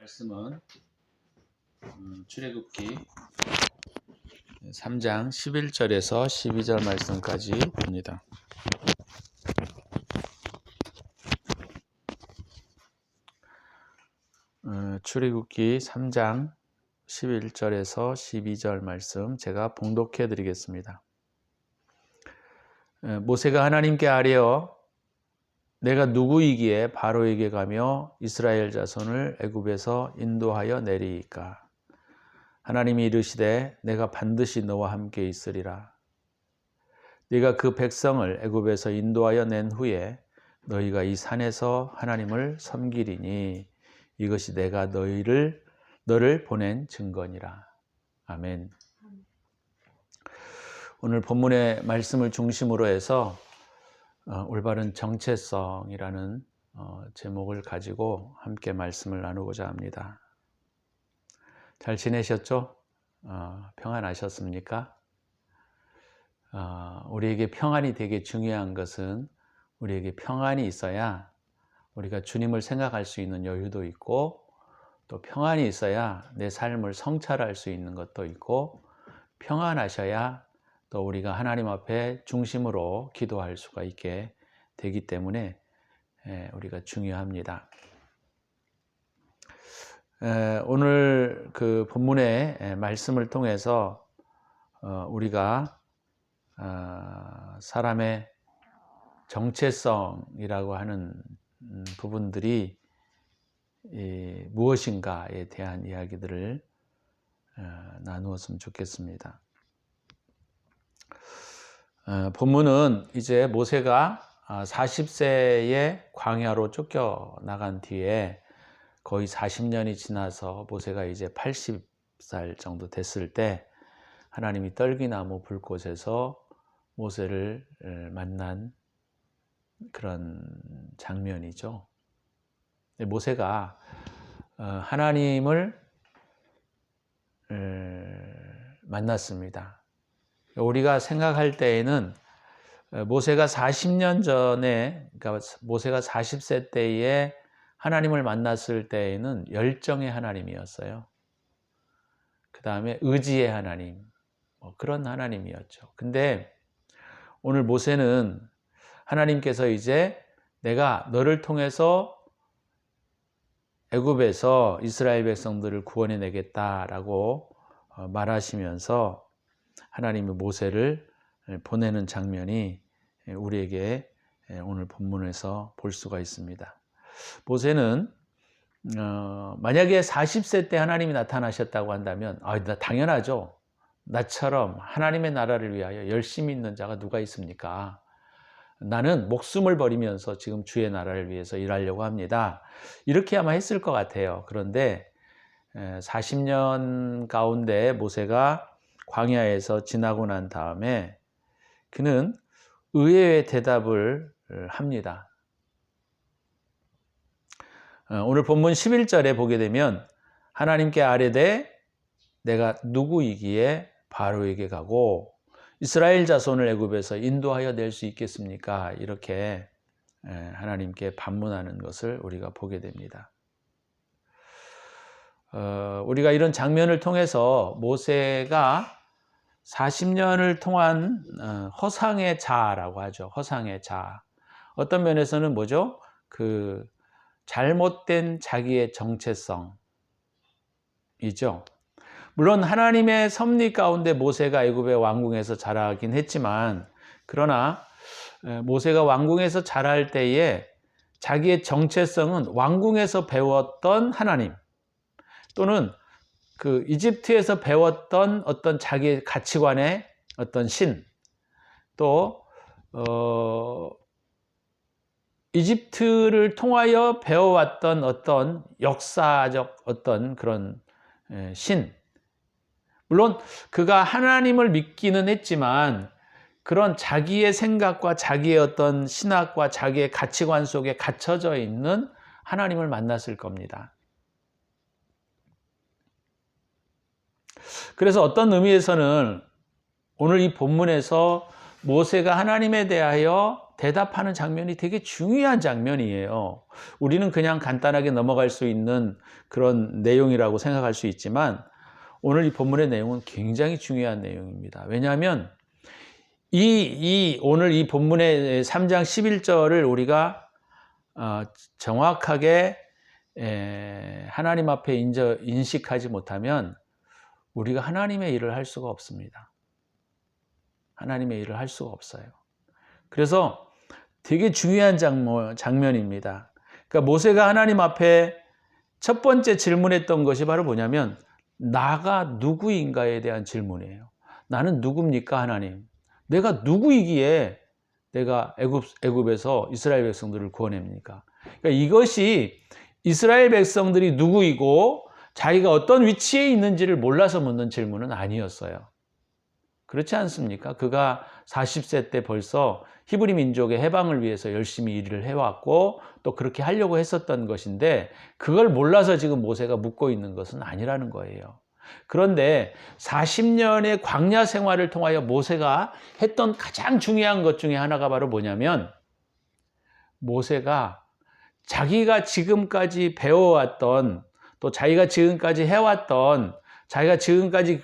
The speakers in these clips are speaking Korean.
말씀은 출애굽기 3장 11절에서 12절 말씀까지 봅니다. 출애굽기 3장 11절에서 12절 말씀 제가 봉독해 드리겠습니다. 모세가 하나님께 아뢰어 내가 누구이기에 바로에게 가며 이스라엘 자손을 애굽에서 인도하여 내리이까. 하나님이 이르시되 내가 반드시 너와 함께 있으리라. 네가 그 백성을 애굽에서 인도하여 낸 후에 너희가 이 산에서 하나님을 섬기리니 이것이 내가 너를 보낸 증거니라. 아멘. 오늘 본문의 말씀을 중심으로 해서 올바른 정체성이라는 제목을 가지고 함께 말씀을 나누고자 합니다. 잘 지내셨죠? 평안하셨습니까? 우리에게 평안이 되게 중요한 것은 우리에게 평안이 있어야 우리가 주님을 생각할 수 있는 여유도 있고 또 평안이 있어야 내 삶을 성찰할 수 있는 것도 있고 평안하셔야 또 우리가 하나님 앞에 중심으로 기도할 수가 있게 되기 때문에 우리가 중요합니다. 오늘 그 본문의 말씀을 통해서 우리가 사람의 정체성이라고 하는 부분들이 무엇인가에 대한 이야기들을 나누었으면 좋겠습니다. 본문은 이제 모세가 40세에 광야로 쫓겨나간 뒤에 거의 40년이 지나서 모세가 이제 80살 정도 됐을 때 하나님이 떨기나무 불꽃에서 모세를 만난 그런 장면이죠. 모세가 하나님을 만났습니다. 우리가 생각할 때에는 모세가 40년 전에, 그러니까 모세가 40세 때에 하나님을 만났을 때에는 열정의 하나님이었어요. 그 다음에 의지의 하나님, 그런 하나님이었죠. 근데 오늘 모세는 하나님께서 이제 내가 너를 통해서 애굽에서 이스라엘 백성들을 구원해 내겠다라고 말하시면서 하나님이 모세를 보내는 장면이 우리에게 오늘 본문에서 볼 수가 있습니다. 모세는 만약에 40세 때 하나님이 나타나셨다고 한다면 당연하죠. 나처럼 하나님의 나라를 위하여 열심히 있는 자가 누가 있습니까? 나는 목숨을 버리면서 지금 주의 나라를 위해서 일하려고 합니다. 이렇게 아마 했을 것 같아요. 그런데 40년 가운데 모세가 광야에서 지나고 난 다음에 그는 의외의 대답을 합니다. 오늘 본문 11절에 보게 되면 하나님께 아뢰되 내가 누구이기에 바로에게 가고 이스라엘 자손을 애굽에서 인도하여 낼 수 있겠습니까? 이렇게 하나님께 반문하는 것을 우리가 보게 됩니다. 우리가 이런 장면을 통해서 모세가 40년을 통한 허상의 자라고 하죠. 허상의 자. 어떤 면에서는 뭐죠? 그 잘못된 자기의 정체성이죠. 물론 하나님의 섭리 가운데 모세가 애굽의 왕궁에서 자라긴 했지만 그러나 모세가 왕궁에서 자랄 때에 자기의 정체성은 왕궁에서 배웠던 하나님 또는 그 이집트에서 배웠던 어떤 자기의 가치관의 어떤 신, 또 이집트를 통하여 배워왔던 어떤 역사적 어떤 그런 신. 물론 그가 하나님을 믿기는 했지만 그런 자기의 생각과 자기의 어떤 신학과 자기의 가치관 속에 갇혀져 있는 하나님을 만났을 겁니다. 그래서 어떤 의미에서는 오늘 이 본문에서 모세가 하나님에 대하여 대답하는 장면이 되게 중요한 장면이에요. 우리는 그냥 간단하게 넘어갈 수 있는 그런 내용이라고 생각할 수 있지만 오늘 이 본문의 내용은 굉장히 중요한 내용입니다. 왜냐하면 오늘 이 본문의 3장 11절을 우리가 정확하게 하나님 앞에 인식하지 못하면 우리가 하나님의 일을 할 수가 없습니다. 하나님의 일을 할 수가 없어요. 그래서 되게 중요한 장면입니다. 그러니까 모세가 하나님 앞에 첫 번째 질문했던 것이 바로 뭐냐면 나가 누구인가에 대한 질문이에요. 나는 누굽니까 하나님? 내가 누구이기에 내가 애굽에서 이스라엘 백성들을 구원합니까? 그러니까 이것이 이스라엘 백성들이 누구이고 자기가 어떤 위치에 있는지를 몰라서 묻는 질문은 아니었어요. 그렇지 않습니까? 그가 40세 때 벌써 히브리 민족의 해방을 위해서 열심히 일을 해왔고 또 그렇게 하려고 했었던 것인데 그걸 몰라서 지금 모세가 묻고 있는 것은 아니라는 거예요. 그런데 40년의 광야 생활을 통하여 모세가 했던 가장 중요한 것 중에 하나가 바로 뭐냐면 모세가 자기가 지금까지 배워왔던 또 자기가 지금까지 해왔던 자기가 지금까지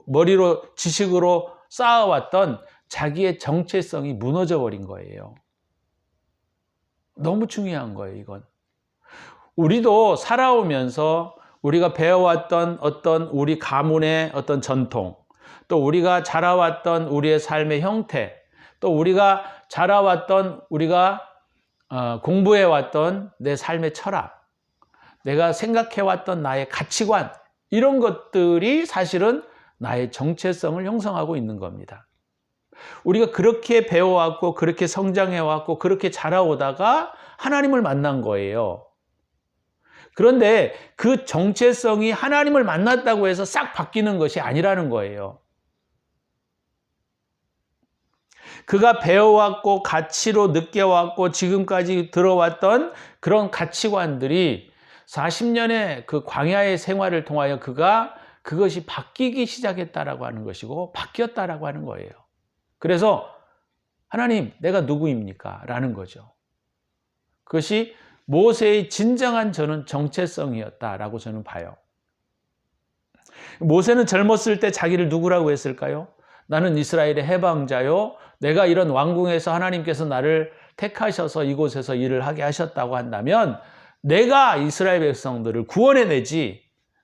머리로 지식으로 쌓아왔던 자기의 정체성이 무너져 버린 거예요. 너무 중요한 거예요, 이건. 우리도 살아오면서 우리가 배워왔던 어떤 우리 가문의 어떤 전통, 또 우리가 자라왔던 우리의 삶의 형태, 또 우리가 자라왔던 우리가 공부해왔던 내 삶의 철학, 내가 생각해왔던 나의 가치관, 이런 것들이 사실은 나의 정체성을 형성하고 있는 겁니다. 우리가 그렇게 배워왔고 그렇게 성장해왔고 그렇게 자라오다가 하나님을 만난 거예요. 그런데 그 정체성이 하나님을 만났다고 해서 싹 바뀌는 것이 아니라는 거예요. 그가 배워왔고 가치로 느껴왔고 지금까지 들어왔던 그런 가치관들이 40년의 그 광야의 생활을 통하여 그것이 바뀌기 시작했다라고 하는 것이고 바뀌었다라고 하는 거예요. 그래서 하나님, 내가 누구입니까? 라는 거죠. 그것이 모세의 진정한 저는 정체성이었다라고 저는 봐요. 모세는 젊었을 때 자기를 누구라고 했을까요? 나는 이스라엘의 해방자요. 내가 이런 왕궁에서 하나님께서 나를 택하셔서 이곳에서 일을 하게 하셨다고 한다면 내가 이스라엘 백성들을 구원해내지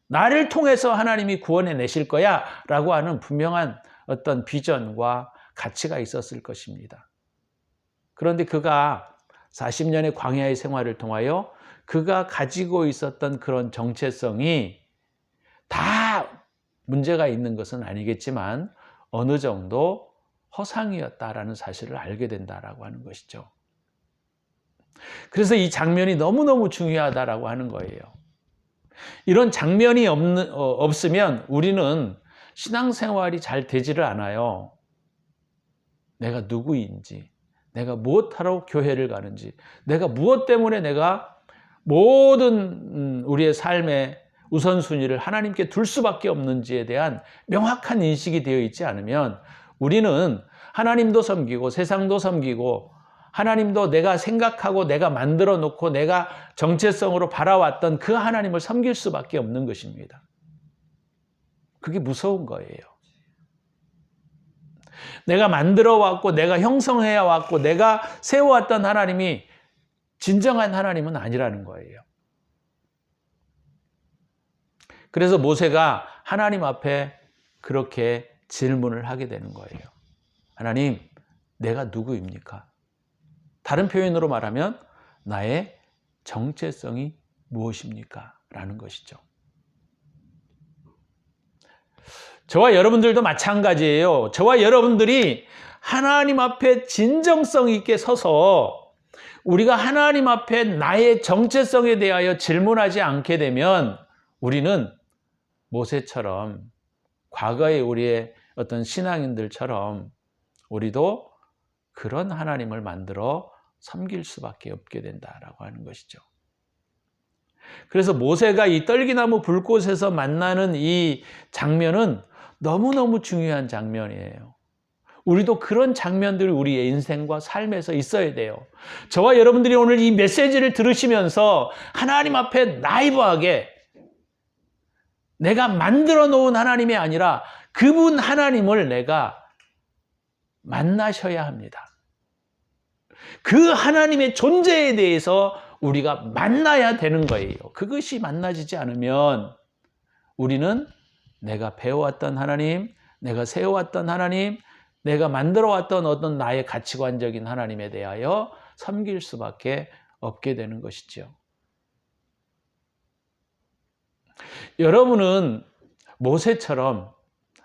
나를 통해서 하나님이 구원해내실 거야 라고 하는 분명한 어떤 비전과 가치가 있었을 것입니다. 그런데 그가 40년의 광야의 생활을 통하여 그가 가지고 있었던 그런 정체성이 다 문제가 있는 것은 아니겠지만 어느 정도 허상이었다라는 사실을 알게 된다라고 하는 것이죠. 그래서 이 장면이 너무너무 중요하다라고 하는 거예요. 이런 장면이 없으면 우리는 신앙생활이 잘 되지를 않아요. 내가 누구인지, 내가 무엇하러 교회를 가는지, 내가 무엇 때문에 내가 모든 우리의 삶의 우선순위를 하나님께 둘 수밖에 없는지에 대한 명확한 인식이 되어 있지 않으면 우리는 하나님도 섬기고 세상도 섬기고 하나님도 내가 생각하고 내가 만들어 놓고 내가 정체성으로 바라왔던 그 하나님을 섬길 수밖에 없는 것입니다. 그게 무서운 거예요. 내가 만들어 왔고 내가 형성해 왔고 내가 세워왔던 하나님이 진정한 하나님은 아니라는 거예요. 그래서 모세가 하나님 앞에 그렇게 질문을 하게 되는 거예요. 하나님, 내가 누구입니까? 다른 표현으로 말하면 나의 정체성이 무엇입니까? 라는 것이죠. 저와 여러분들도 마찬가지예요. 저와 여러분들이 하나님 앞에 진정성 있게 서서 우리가 하나님 앞에 나의 정체성에 대하여 질문하지 않게 되면 우리는 모세처럼 과거의 우리의 어떤 신앙인들처럼 우리도 그런 하나님을 만들어 섬길 수밖에 없게 된다라고 하는 것이죠. 그래서 모세가 이 떨기나무 불꽃에서 만나는 이 장면은 너무너무 중요한 장면이에요. 우리도 그런 장면들이 우리의 인생과 삶에서 있어야 돼요. 저와 여러분들이 오늘 이 메시지를 들으시면서 하나님 앞에 나이브하게 내가 만들어 놓은 하나님이 아니라 그분 하나님을 내가 만나셔야 합니다. 그 하나님의 존재에 대해서 우리가 만나야 되는 거예요. 그것이 만나지지 않으면 우리는 내가 배워왔던 하나님, 내가 세워왔던 하나님, 내가 만들어왔던 어떤 나의 가치관적인 하나님에 대하여 섬길 수밖에 없게 되는 것이죠. 여러분은 모세처럼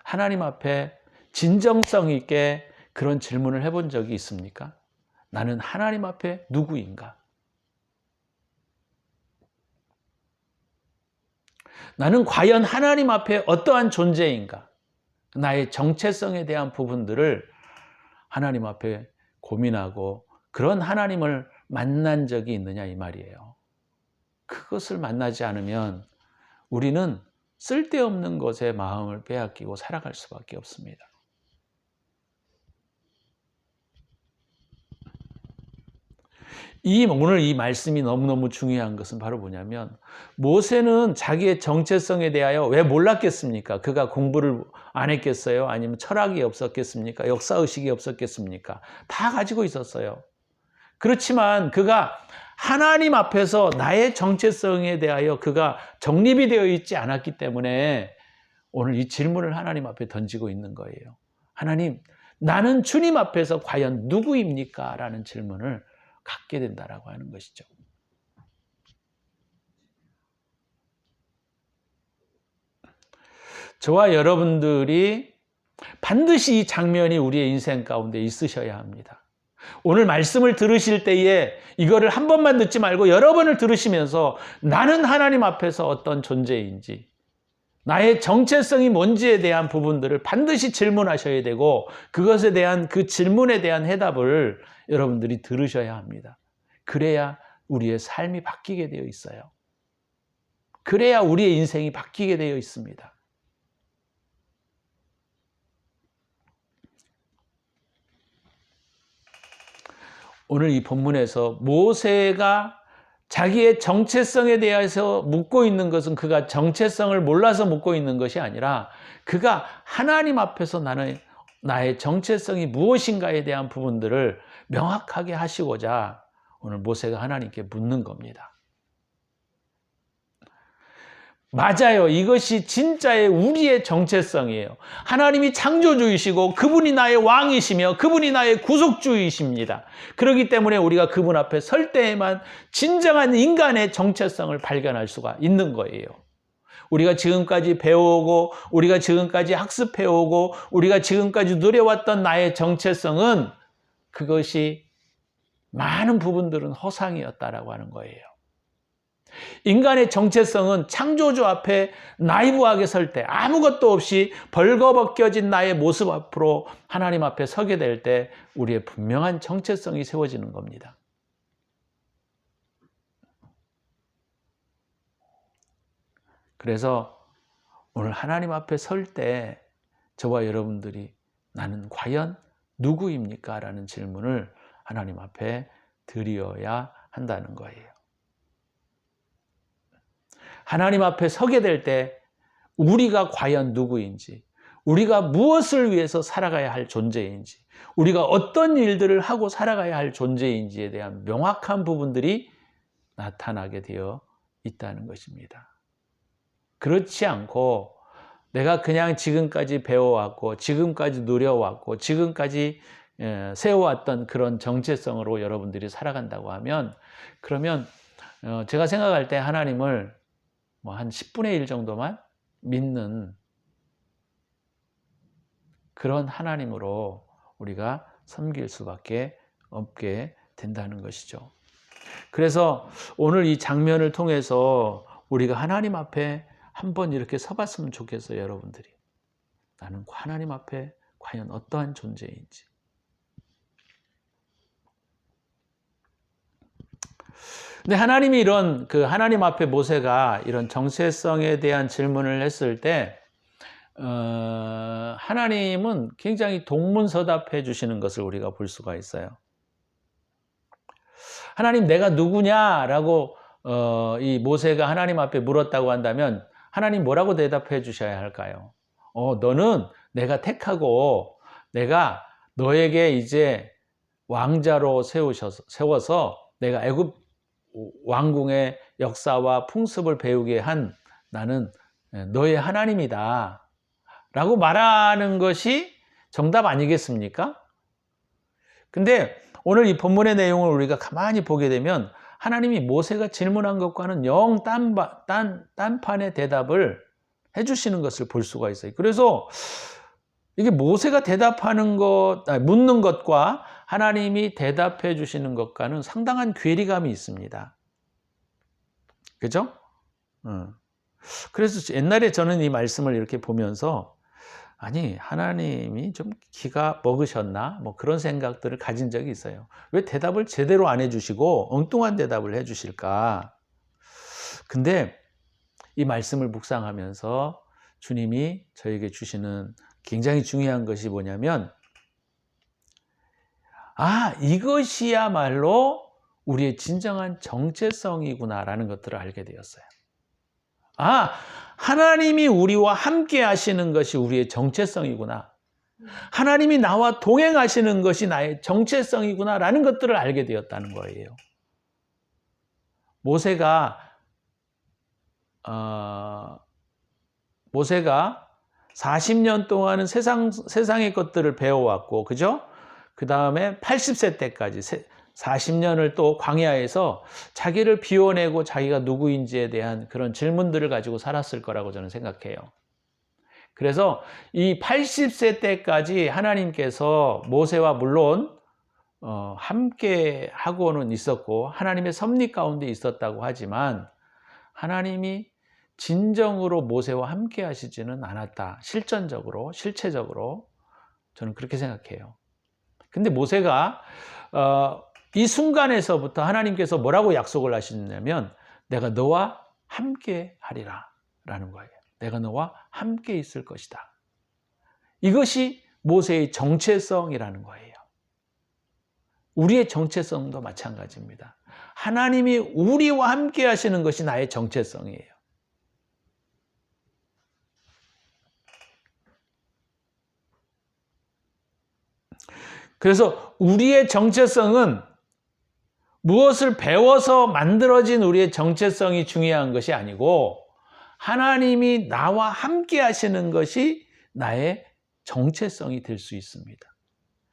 하나님 앞에 진정성 있게 그런 질문을 해본 적이 있습니까? 나는 하나님 앞에 누구인가? 나는 과연 하나님 앞에 어떠한 존재인가? 나의 정체성에 대한 부분들을 하나님 앞에 고민하고 그런 하나님을 만난 적이 있느냐 이 말이에요. 그것을 만나지 않으면 우리는 쓸데없는 것에 마음을 빼앗기고 살아갈 수밖에 없습니다. 오늘 이 말씀이 너무너무 중요한 것은 바로 뭐냐면 모세는 자기의 정체성에 대하여 왜 몰랐겠습니까? 그가 공부를 안 했겠어요? 아니면 철학이 없었겠습니까? 역사의식이 없었겠습니까? 다 가지고 있었어요. 그렇지만 그가 하나님 앞에서 나의 정체성에 대하여 그가 정립이 되어 있지 않았기 때문에 오늘 이 질문을 하나님 앞에 던지고 있는 거예요. 하나님, 나는 주님 앞에서 과연 누구입니까? 라는 질문을 갖게 된다라고 하는 것이죠. 저와 여러분들이 반드시 이 장면이 우리의 인생 가운데 있으셔야 합니다. 오늘 말씀을 들으실 때에 이거를 한 번만 듣지 말고 여러 번을 들으시면서 나는 하나님 앞에서 어떤 존재인지, 나의 정체성이 뭔지에 대한 부분들을 반드시 질문하셔야 되고 그것에 대한 그 질문에 대한 해답을 여러분들이 들으셔야 합니다. 그래야 우리의 삶이 바뀌게 되어 있어요. 그래야 우리의 인생이 바뀌게 되어 있습니다. 오늘 이 본문에서 모세가 자기의 정체성에 대해서 묻고 있는 것은 그가 정체성을 몰라서 묻고 있는 것이 아니라 그가 하나님 앞에서 나의 정체성이 무엇인가에 대한 부분들을 명확하게 하시고자 오늘 모세가 하나님께 묻는 겁니다. 맞아요. 이것이 진짜의 우리의 정체성이에요. 하나님이 창조주이시고 그분이 나의 왕이시며 그분이 나의 구속주이십니다. 그렇기 때문에 우리가 그분 앞에 설 때에만 진정한 인간의 정체성을 발견할 수가 있는 거예요. 우리가 지금까지 배워오고 우리가 지금까지 학습해오고 우리가 지금까지 누려왔던 나의 정체성은 그것이 많은 부분들은 허상이었다라고 하는 거예요. 인간의 정체성은 창조주 앞에 나이브하게 설 때 아무것도 없이 벌거벗겨진 나의 모습 앞으로 하나님 앞에 서게 될 때 우리의 분명한 정체성이 세워지는 겁니다. 그래서 오늘 하나님 앞에 설 때 저와 여러분들이 나는 과연 누구입니까? 라는 질문을 하나님 앞에 드려야 한다는 거예요. 하나님 앞에 서게 될 때 우리가 과연 누구인지, 우리가 무엇을 위해서 살아가야 할 존재인지, 우리가 어떤 일들을 하고 살아가야 할 존재인지에 대한 명확한 부분들이 나타나게 되어 있다는 것입니다. 그렇지 않고 내가 그냥 지금까지 배워왔고 지금까지 누려왔고 지금까지 세워왔던 그런 정체성으로 여러분들이 살아간다고 하면 그러면 제가 생각할 때 하나님을 한 10분의 1 정도만 믿는 그런 하나님으로 우리가 섬길 수밖에 없게 된다는 것이죠. 그래서 오늘 이 장면을 통해서 우리가 하나님 앞에 한번 이렇게 서봤으면 좋겠어요, 여러분들이. 나는 하나님 앞에 과연 어떠한 존재인지. 근데 하나님이 하나님 앞에 모세가 이런 정체성에 대한 질문을 했을 때 하나님은 굉장히 동문서답해 주시는 것을 우리가 볼 수가 있어요. 하나님 내가 누구냐라고 이 모세가 하나님 앞에 물었다고 한다면 하나님 뭐라고 대답해 주셔야 할까요? 너는 내가 택하고 내가 너에게 이제 왕자로 세워서 내가 애굽 왕궁의 역사와 풍습을 배우게 한 나는 너의 하나님이다 라고 말하는 것이 정답 아니겠습니까? 근데 오늘 이 본문의 내용을 우리가 가만히 보게 되면 하나님이 모세가 질문한 것과는 영 딴판의 대답을 해주시는 것을 볼 수가 있어요. 그래서 이게 모세가 묻는 것과 하나님이 대답해 주시는 것과는 상당한 괴리감이 있습니다. 그죠? 그래서 옛날에 저는 이 말씀을 이렇게 보면서 아니 하나님이 좀 기가 먹으셨나? 뭐 그런 생각들을 가진 적이 있어요. 왜 대답을 제대로 안 해주시고 엉뚱한 대답을 해주실까? 근데 이 말씀을 묵상하면서 주님이 저에게 주시는 굉장히 중요한 것이 뭐냐면 이것이야말로 우리의 진정한 정체성이구나라는 것들을 알게 되었어요. 하나님이 우리와 함께 하시는 것이 우리의 정체성이구나. 하나님이 나와 동행하시는 것이 나의 정체성이구나라는 것들을 알게 되었다는 거예요. 모세가 40년 동안은 세상의 것들을 배워왔고, 그죠? 그 다음에 80세 때까지 40년을 또 광야에서 자기를 비워내고 자기가 누구인지에 대한 그런 질문들을 가지고 살았을 거라고 저는 생각해요. 그래서 이 80세 때까지 하나님께서 모세와 물론 함께 하고는 있었고 하나님의 섭리 가운데 있었다고 하지만 하나님이 진정으로 모세와 함께 하시지는 않았다. 실체적으로 저는 그렇게 생각해요. 근데 모세가 이 순간에서부터 하나님께서 뭐라고 약속을 하시냐면 내가 너와 함께 하리라 라는 거예요. 내가 너와 함께 있을 것이다. 이것이 모세의 정체성이라는 거예요. 우리의 정체성도 마찬가지입니다. 하나님이 우리와 함께 하시는 것이 나의 정체성이에요. 그래서 우리의 정체성은 무엇을 배워서 만들어진 우리의 정체성이 중요한 것이 아니고 하나님이 나와 함께 하시는 것이 나의 정체성이 될 수 있습니다.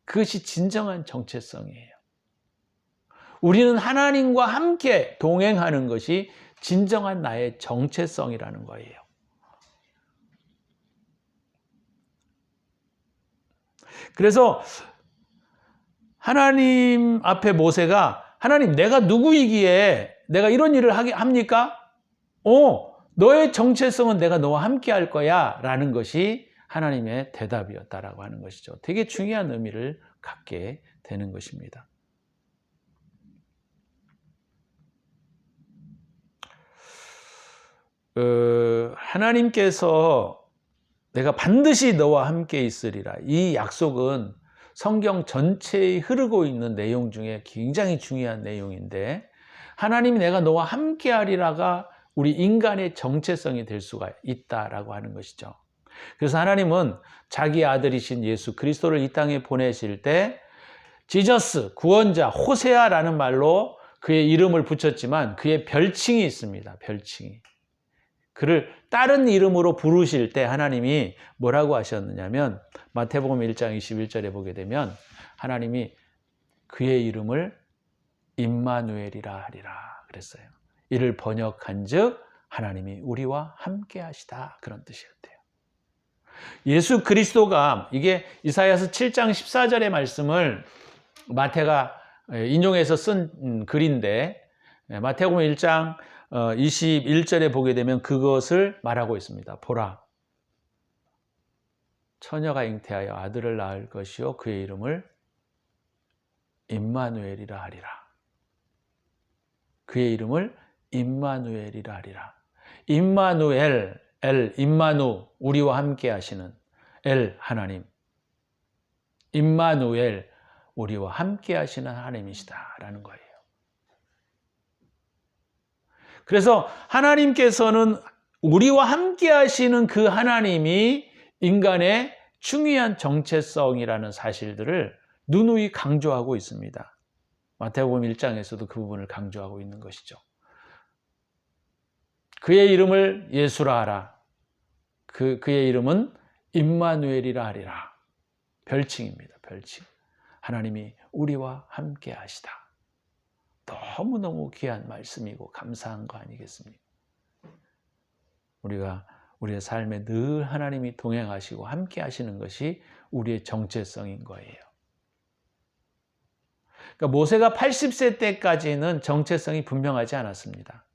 그것이 진정한 정체성이에요. 우리는 하나님과 함께 동행하는 것이 진정한 나의 정체성이라는 거예요. 그래서 하나님 앞에 모세가 하나님 내가 누구이기에 내가 이런 일을 합니까? 너의 정체성은 내가 너와 함께 할 거야 라는 것이 하나님의 대답이었다라고 하는 것이죠. 되게 중요한 의미를 갖게 되는 것입니다. 하나님께서 내가 반드시 너와 함께 있으리라. 이 약속은 성경 전체에 흐르고 있는 내용 중에 굉장히 중요한 내용인데 하나님이 내가 너와 함께 하리라가 우리 인간의 정체성이 될 수가 있다라고 하는 것이죠. 그래서 하나님은 자기 아들이신 예수 그리스도를 이 땅에 보내실 때 지저스, 구원자, 호세아라는 말로 그의 이름을 붙였지만 그의 별칭이 있습니다. 별칭이. 그를 다른 이름으로 부르실 때 하나님이 뭐라고 하셨느냐면 마태복음 1장 21절에 보게 되면 하나님이 그의 이름을 임마누엘이라 하리라 그랬어요. 이를 번역한즉 하나님이 우리와 함께 하시다 그런 뜻이었대요. 예수 그리스도가 이게 이사야서 7장 14절의 말씀을 마태가 인용해서 쓴 글인데 마태복음 1장 21절에 보게 되면 그것을 말하고 있습니다. 보라, 처녀가 잉태하여 아들을 낳을 것이요 그의 이름을 임마누엘이라 하리라. 그의 이름을 임마누엘이라 하리라. 임마누엘, 엘, 임마누, 우리와 함께 하시는 엘, 하나님. 임마누엘, 우리와 함께 하시는 하나님이시다라는 거예요. 그래서 하나님께서는 우리와 함께 하시는 그 하나님이 인간의 중요한 정체성이라는 사실들을 누누이 강조하고 있습니다. 마태복음 1장에서도 그 부분을 강조하고 있는 것이죠. 그의 이름을 예수라 하라. 그의 이름은 임마누엘이라 하리라. 별칭입니다. 별칭. 하나님이 우리와 함께 하시다. 너무너무 귀한 말씀이고 감사한 거 아니겠습니까? 우리가 우리의 삶에 늘 하나님이 동행하시고 함께 하시는 것이 우리의 정체성인 거예요. 그러니까 모세가 80세 때까지는 정체성이 분명하지 않았습니다.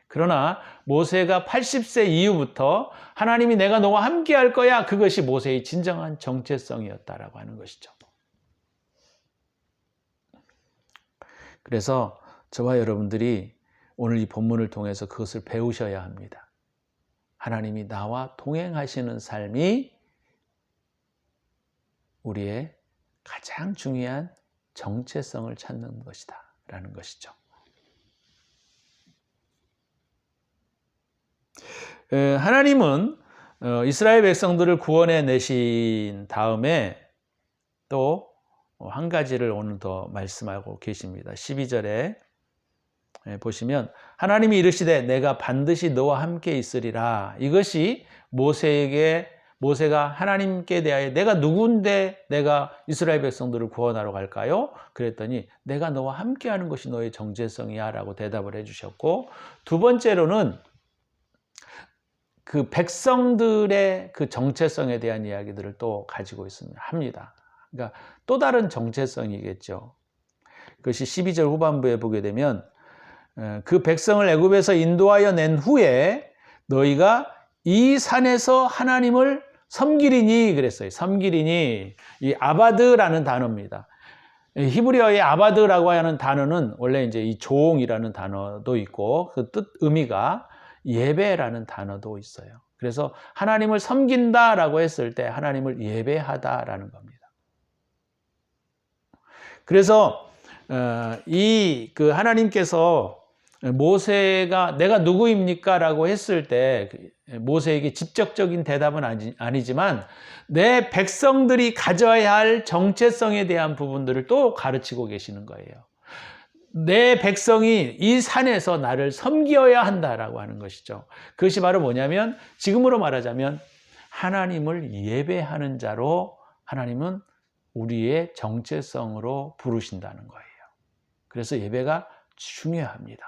그러나 모세가 80세 이후부터 하나님이 내가 너와 함께 할 거야, 그것이 모세의 진정한 정체성이었다라고 하는 것이죠. 그래서 저와 여러분들이 오늘 이 본문을 통해서 그것을 배우셔야 합니다. 하나님이 나와 동행하시는 삶이 우리의 가장 중요한 정체성을 찾는 것이다 라는 것이죠. 하나님은 이스라엘 백성들을 구원해 내신 다음에 또 한 가지를 오늘 더 말씀하고 계십니다. 12절에 보시면 하나님이 이르시되 내가 반드시 너와 함께 있으리라. 이것이 모세가 하나님께 대하여 내가 누구인데 내가 이스라엘 백성들을 구원하러 갈까요? 그랬더니 내가 너와 함께 하는 것이 너의 정체성이야 라고 대답을 해주셨고, 두 번째로는 그 백성들의 그 정체성에 대한 이야기들을 또 가지고 합니다. 그러니까 또 다른 정체성이겠죠. 그것이 12절 후반부에 보게 되면 그 백성을 애굽에서 인도하여 낸 후에 너희가 이 산에서 하나님을 섬기리니 그랬어요. 섬기리니, 이 아바드라는 단어입니다. 히브리어의 아바드라고 하는 단어는 원래 이제 이 조옹이라는 단어도 있고 그 뜻 의미가 예배라는 단어도 있어요. 그래서 하나님을 섬긴다라고 했을 때 하나님을 예배하다라는 겁니다. 그래서 그 하나님께서 모세가 내가 누구입니까? 라고 했을 때 모세에게 직접적인 대답은 아니지만 내 백성들이 가져야 할 정체성에 대한 부분들을 또 가르치고 계시는 거예요. 내 백성이 이 산에서 나를 섬겨야 한다라고 하는 것이죠. 그것이 바로 뭐냐면 지금으로 말하자면 하나님을 예배하는 자로 하나님은 우리의 정체성으로 부르신다는 거예요. 그래서 예배가 중요합니다.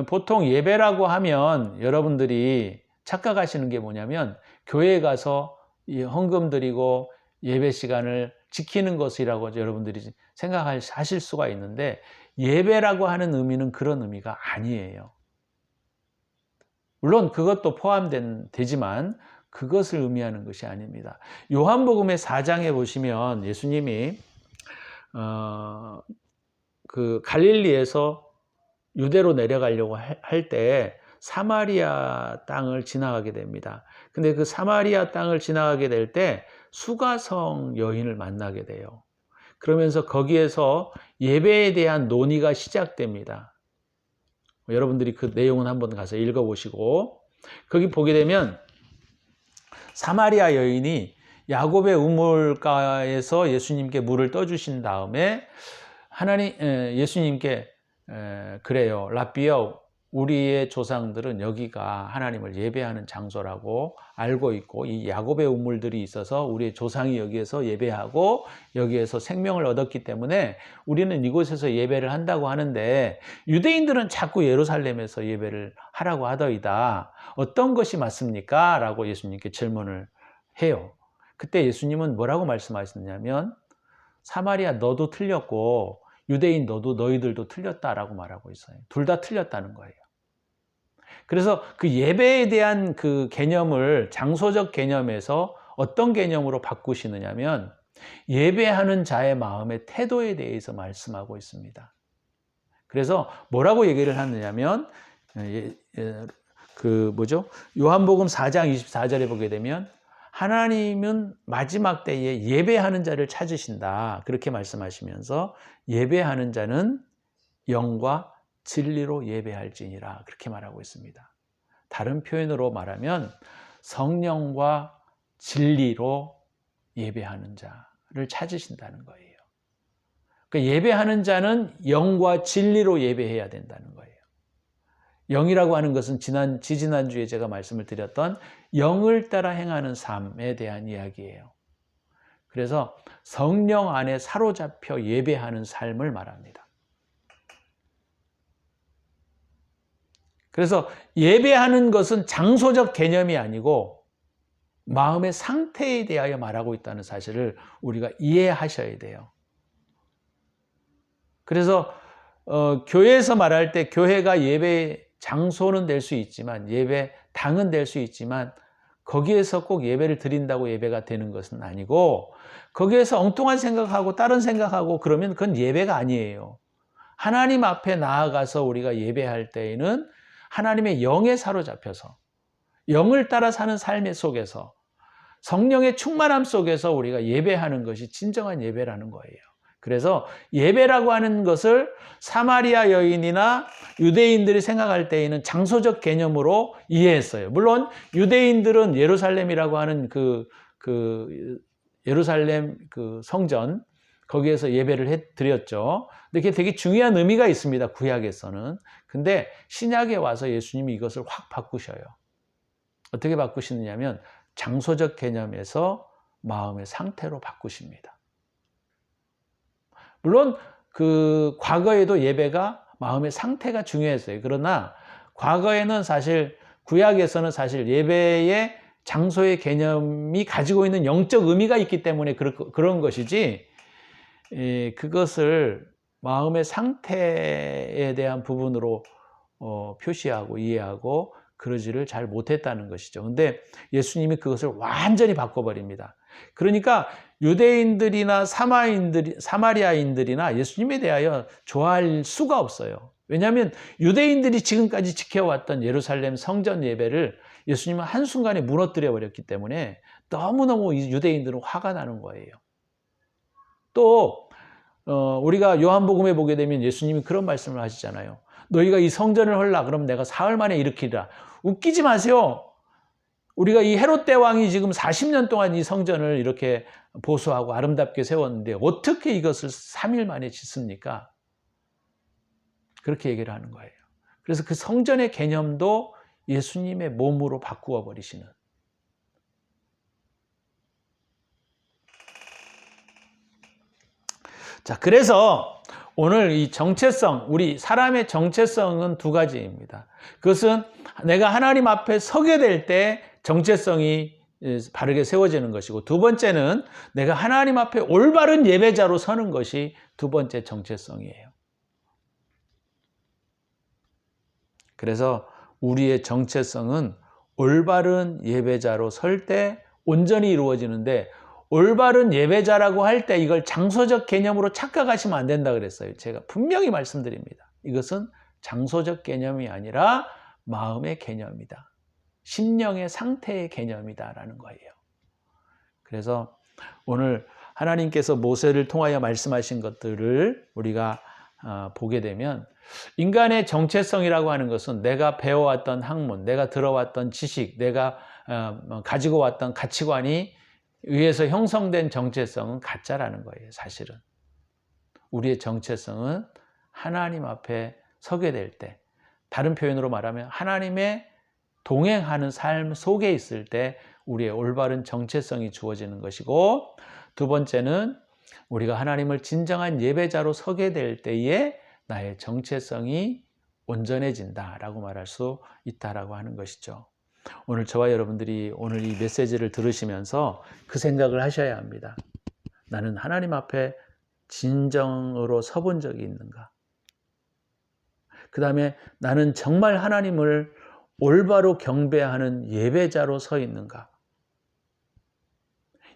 보통 예배라고 하면 여러분들이 착각하시는 게 뭐냐면 교회에 가서 헌금 드리고 예배 시간을 지키는 것이라고 여러분들이 생각하실 수가 있는데 예배라고 하는 의미는 그런 의미가 아니에요. 물론 그것도 포함되지만 그것을 의미하는 것이 아닙니다. 요한복음의 4장에 보시면 예수님이 그 갈릴리에서 유대로 내려가려고 할 때 사마리아 땅을 지나가게 됩니다. 근데 그 사마리아 땅을 지나가게 될 때 수가성 여인을 만나게 돼요. 그러면서 거기에서 예배에 대한 논의가 시작됩니다. 여러분들이 그 내용은 한번 가서 읽어보시고 거기 보게 되면 사마리아 여인이 야곱의 우물가에서 예수님께 물을 떠주신 다음에 예수님께 그래요. 라비여, 우리의 조상들은 여기가 하나님을 예배하는 장소라고 알고 있고 이 야곱의 우물들이 있어서 우리의 조상이 여기에서 예배하고 여기에서 생명을 얻었기 때문에 우리는 이곳에서 예배를 한다고 하는데 유대인들은 자꾸 예루살렘에서 예배를 하라고 하더이다. 어떤 것이 맞습니까? 라고 예수님께 질문을 해요. 그때 예수님은 뭐라고 말씀하셨냐면 사마리아 너도 틀렸고 유대인 너희들도 틀렸다라고 말하고 있어요. 둘 다 틀렸다는 거예요. 그래서 그 예배에 대한 그 개념을 장소적 개념에서 어떤 개념으로 바꾸시느냐면 예배하는 자의 마음의 태도에 대해서 말씀하고 있습니다. 그래서 뭐라고 얘기를 하느냐면 요한복음 4장 24절에 보게 되면 하나님은 마지막 때에 예배하는 자를 찾으신다. 그렇게 말씀하시면서 예배하는 자는 영과 진리로 예배할지니라. 그렇게 말하고 있습니다. 다른 표현으로 말하면 성령과 진리로 예배하는 자를 찾으신다는 거예요. 그러니까 예배하는 자는 영과 진리로 예배해야 된다는 거예요. 영이라고 하는 것은 지지난주에 제가 말씀을 드렸던 영을 따라 행하는 삶에 대한 이야기예요. 그래서 성령 안에 사로잡혀 예배하는 삶을 말합니다. 그래서 예배하는 것은 장소적 개념이 아니고 마음의 상태에 대하여 말하고 있다는 사실을 우리가 이해하셔야 돼요. 그래서 교회에서 말할 때 교회가 예배 장소는 될 수 있지만 예배 당은 될 수 있지만 거기에서 꼭 예배를 드린다고 예배가 되는 것은 아니고 거기에서 엉뚱한 생각하고 다른 생각하고 그러면 그건 예배가 아니에요. 하나님 앞에 나아가서 우리가 예배할 때에는 하나님의 영에 사로잡혀서 영을 따라 사는 삶의 속에서 성령의 충만함 속에서 우리가 예배하는 것이 진정한 예배라는 거예요. 그래서 예배라고 하는 것을 사마리아 여인이나 유대인들이 생각할 때에는 장소적 개념으로 이해했어요. 물론 유대인들은 예루살렘이라고 하는 예루살렘 성전 거기에서 예배를 드렸죠. 근데 그게 되게 중요한 의미가 있습니다. 구약에서는. 근데 신약에 와서 예수님이 이것을 확 바꾸셔요. 어떻게 바꾸시느냐면 장소적 개념에서 마음의 상태로 바꾸십니다. 물론 과거에도 예배가 마음의 상태가 중요했어요. 그러나 과거에는 사실 구약에서는 사실 예배의 장소의 개념이 가지고 있는 영적 의미가 있기 때문에 그런 것이지 그것을 마음의 상태에 대한 부분으로 표시하고 이해하고 그러지를 잘 못했다는 것이죠. 근데 예수님이 그것을 완전히 바꿔버립니다. 그러니까 유대인들이나 사마리아인들이나 예수님에 대하여 좋아할 수가 없어요. 왜냐하면 유대인들이 지금까지 지켜왔던 예루살렘 성전 예배를 예수님은 한순간에 무너뜨려 버렸기 때문에 너무너무 유대인들은 화가 나는 거예요. 또 우리가 요한복음에 보게 되면 예수님이 그런 말씀을 하시잖아요. 너희가 이 성전을 헐라 그럼 내가 사흘 만에 일으키리라. 웃기지 마세요. 우리가 이 헤롯 대왕이 지금 40년 동안 이 성전을 이렇게 보수하고 아름답게 세웠는데 어떻게 이것을 3일 만에 짓습니까? 그렇게 얘기를 하는 거예요. 그래서 그 성전의 개념도 예수님의 몸으로 바꾸어 버리시는. 자, 그래서 오늘 이 정체성, 우리 사람의 정체성은 두 가지입니다. 그것은 내가 하나님 앞에 서게 될 때 정체성이 바르게 세워지는 것이고, 두 번째는 내가 하나님 앞에 올바른 예배자로 서는 것이 두 번째 정체성이에요. 그래서 우리의 정체성은 올바른 예배자로 설 때 온전히 이루어지는데, 올바른 예배자라고 할 때 이걸 장소적 개념으로 착각하시면 안 된다 그랬어요. 제가 분명히 말씀드립니다. 이것은 장소적 개념이 아니라 마음의 개념이다. 심령의 상태의 개념이다라는 거예요. 그래서 오늘 하나님께서 모세를 통하여 말씀하신 것들을 우리가 보게 되면 인간의 정체성이라고 하는 것은 내가 배워왔던 학문, 내가 들어왔던 지식, 내가 가지고 왔던 가치관이 의해서 형성된 정체성은 가짜라는 거예요. 사실은 우리의 정체성은 하나님 앞에 서게 될 때, 다른 표현으로 말하면 하나님의 동행하는 삶 속에 있을 때 우리의 올바른 정체성이 주어지는 것이고, 두 번째는 우리가 하나님을 진정한 예배자로 서게 될 때에 나의 정체성이 온전해진다라고 말할 수 있다라고 하는 것이죠. 오늘 저와 여러분들이 오늘 이 메시지를 들으시면서 그 생각을 하셔야 합니다. 나는 하나님 앞에 진정으로 서본 적이 있는가? 그 다음에 나는 정말 하나님을 올바로 경배하는 예배자로 서 있는가?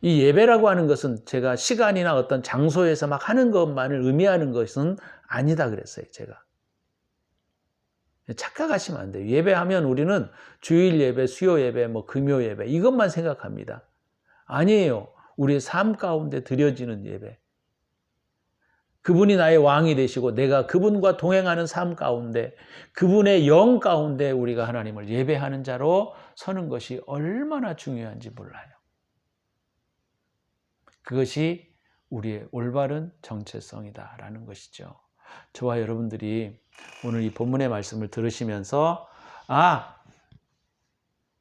이 예배라고 하는 것은 제가 시간이나 어떤 장소에서 막 하는 것만을 의미하는 것은 아니다 그랬어요, 제가. 착각하시면 안 돼요. 예배하면 우리는 주일 예배, 수요 예배, 금요 예배 이것만 생각합니다. 아니에요. 우리의 삶 가운데 드려지는 예배. 그분이 나의 왕이 되시고 내가 그분과 동행하는 삶 가운데 그분의 영 가운데 우리가 하나님을 예배하는 자로 서는 것이 얼마나 중요한지 몰라요. 그것이 우리의 올바른 정체성이다라는 것이죠. 저와 여러분들이 오늘 이 본문의 말씀을 들으시면서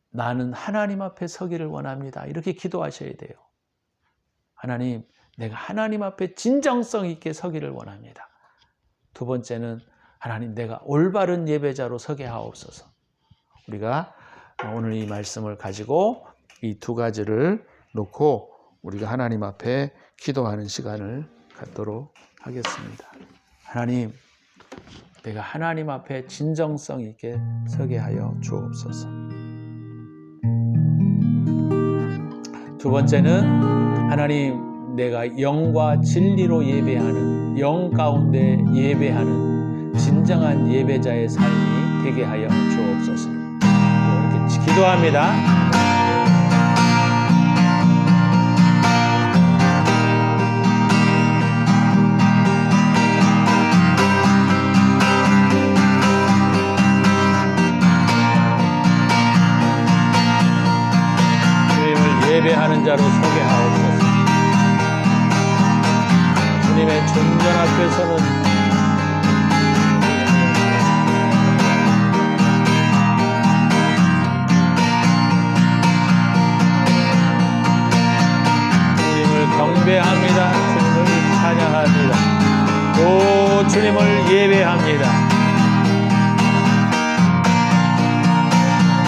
나는 하나님 앞에 서기를 원합니다. 이렇게 기도하셔야 돼요. 하나님, 내가 하나님 앞에 진정성 있게 서기를 원합니다. 두 번째는 하나님, 내가 올바른 예배자로 서게 하옵소서. 우리가 오늘 이 말씀을 가지고 이 두 가지를 놓고 우리가 하나님 앞에 기도하는 시간을 갖도록 하겠습니다. 하나님, 내가 하나님 앞에 진정성 있게 서게 하여 주옵소서. 두 번째는 하나님, 내가 영과 진리로 예배하는, 영 가운데 예배하는 진정한 예배자의 삶이 되게 하여 주옵소서. 이렇게 기도합니다. 예배하는 자로 서게 하옵소서. 주님의 존전 앞에서는 주님을 경배합니다. 주님을 찬양합니다. 오, 주님을 예배합니다.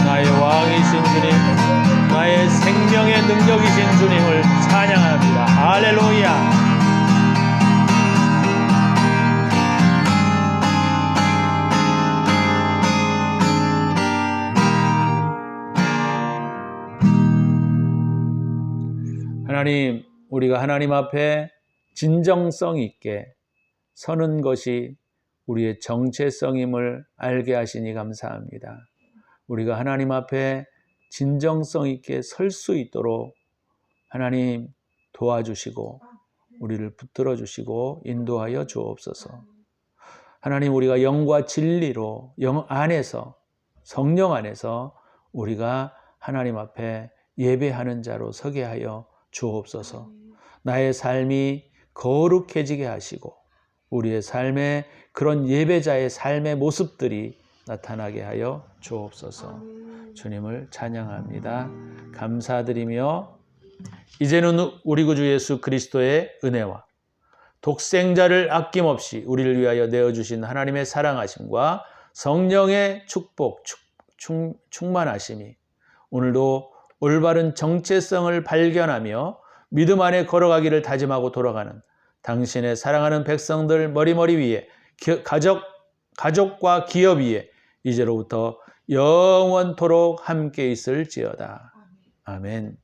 나의 왕이신 주님, 나의 생명의 능력이신 주님을 찬양합니다. 할렐루야. 하나님, 우리가 하나님 앞에 진정성 있게 서는 것이 우리의 정체성임을 알게 하시니 감사합니다. 우리가 하나님 앞에 진정성 있게 설 수 있도록 하나님 도와주시고 우리를 붙들어 주시고 인도하여 주옵소서. 하나님, 우리가 영과 진리로 영 안에서, 성령 안에서 우리가 하나님 앞에 예배하는 자로 서게 하여 주옵소서. 나의 삶이 거룩해지게 하시고 우리의 삶에 그런 예배자의 삶의 모습들이 나타나게 하여 주옵소서. 주님을 찬양합니다. 감사드리며 이제는 우리 구주 예수 그리스도의 은혜와 독생자를 아낌없이 우리를 위하여 내어주신 하나님의 사랑하심과 성령의 축복, 충만하심이 오늘도 올바른 정체성을 발견하며 믿음 안에 걸어가기를 다짐하고 돌아가는 당신의 사랑하는 백성들 머리머리 위에 가족과 기업 위에 이제로부터 영원토록 함께 있을지어다. 아멘.